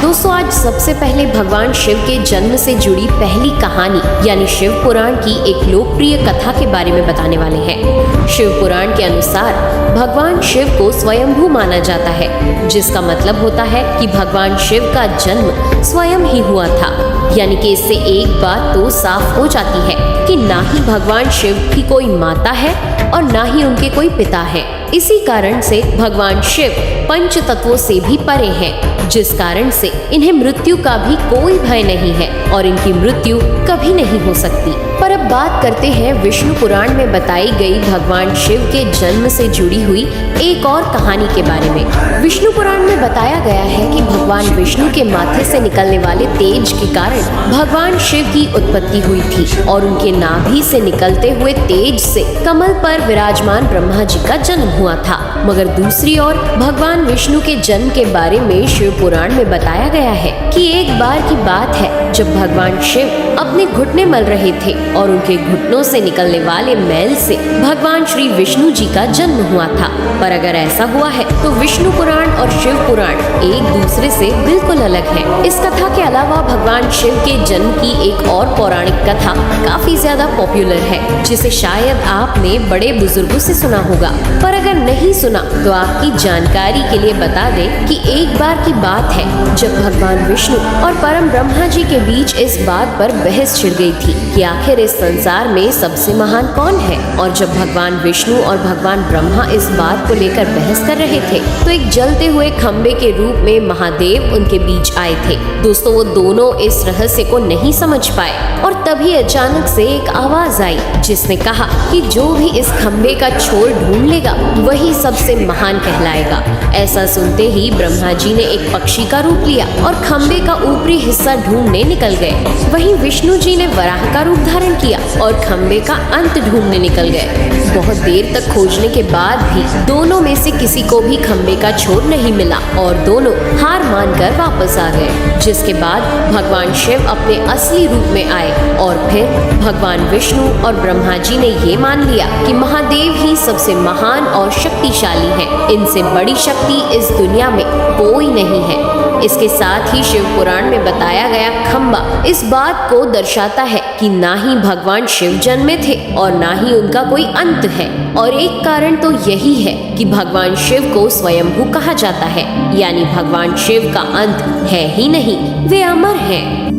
दोस्तों आज सबसे पहले भगवान शिव के जन्म से जुड़ी पहली कहानी यानी शिव पुराण की एक लोकप्रिय कथा के बारे में बताने वाले हैं। शिव पुराण के अनुसार भगवान शिव को स्वयंभू माना जाता है, जिसका मतलब होता है कि भगवान शिव का जन्म स्वयं ही हुआ था। यानी कि इससे एक बात तो साफ हो जाती है कि ना ही भगवान शिव की कोई माता है और ना ही उनके कोई पिता है। इसी कारण से भगवान शिव पंच तत्वों से भी परे हैं, जिस कारण से इन्हें मृत्यु का भी कोई भय नहीं है और इनकी मृत्यु कभी नहीं हो सकती। पर अब बात करते हैं विष्णु पुराण में बताई गई भगवान शिव के जन्म से जुड़ी हुई एक और कहानी के बारे में। विष्णु पुराण में बताया गया है कि भगवान विष्णु के माथे से निकलने वाले तेज के कारण भगवान शिव की उत्पत्ति हुई थी और उनके नाभि से निकलते हुए तेज से कमल पर विराजमान ब्रह्मा जी का जन्म हुआ था। मगर दूसरी ओर भगवान विष्णु के जन्म के बारे में शिव पुराण में बताया गया है कि एक बार की बात है जब भगवान शिव अपने घुटने मल रहे थे और उनके घुटनों से निकलने वाले मैल से भगवान श्री विष्णु जी का जन्म हुआ था। पर अगर ऐसा हुआ है तो विष्णु पुराण और शिव पुराण एक दूसरे से बिल्कुल अलग है। इस कथा के अलावा भगवान शिव के जन्म की एक और पौराणिक कथा काफी ज्यादा पॉपुलर है, जिसे शायद आपने बड़े बुजुर्गों से सुना होगा। पर अगर नहीं सुना तो आपकी जानकारी के लिए बता दें कि एक बार की बात है जब भगवान विष्णु और परम ब्रह्मा जी के बीच इस बात पर बहस छिड़ गई थी कि आखिर इस संसार में सबसे महान कौन है। और जब भगवान विष्णु और भगवान ब्रह्मा इस बात को लेकर बहस कर रहे थे तो एक जलते हुए खंबे के रूप में महादेव उनके बीच आए थे। दोस्तों वो दोनों इस रहस्य को नहीं समझ पाए और तभी अचानक से एक आवाज आई जिसने कहा कि जो भी इस खंबे का छोर ढूंढ लेगा वही सबसे महान कहलाएगा। ऐसा सुनते ही ब्रह्मा जी ने एक पक्षी का रूप लिया और खंबे का ऊपरी हिस्सा ढूंढने निकल गए। वहीं विष्णु जी ने वराह का रूप धारण किया और खंबे का अंत ढूंढने निकल गए। बहुत देर तक खोजने के बाद भी दोनों में से किसी को भी खंबे का छोर नहीं मिला और दोनों हार मानकर वापस आ गए। जिसके बाद भगवान शिव अपने असली रूप में आए और फिर भगवान विष्णु और ब्रह्मा जी ने ये मान लिया कि महादेव ही सबसे महान और शक्तिशाली है। इनसे बड़ी शक्ति इस दुनिया में कोई नहीं है। इसके साथ ही शिव पुराण में बताया गया खंबा इस बात को दर्शाता है कि ना ही भगवान शिव जन्मे थे और ना ही उनका कोई अंत है। और एक कारण तो यही है कि भगवान शिव को स्वयंभू कहा जाता है, यानी भगवान शिव का अंत है ही नहीं, वे अमर हैं।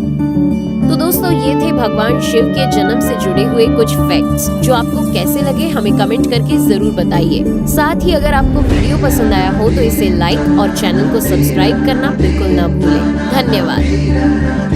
तो दोस्तों ये थे भगवान शिव के जन्म से जुड़े हुए कुछ फैक्ट्स, जो आपको कैसे लगे हमें कमेंट करके जरूर बताइए। साथ ही अगर आपको वीडियो पसंद आया हो तो इसे लाइक और चैनल को सब्सक्राइब करना बिल्कुल ना भूलें। धन्यवाद।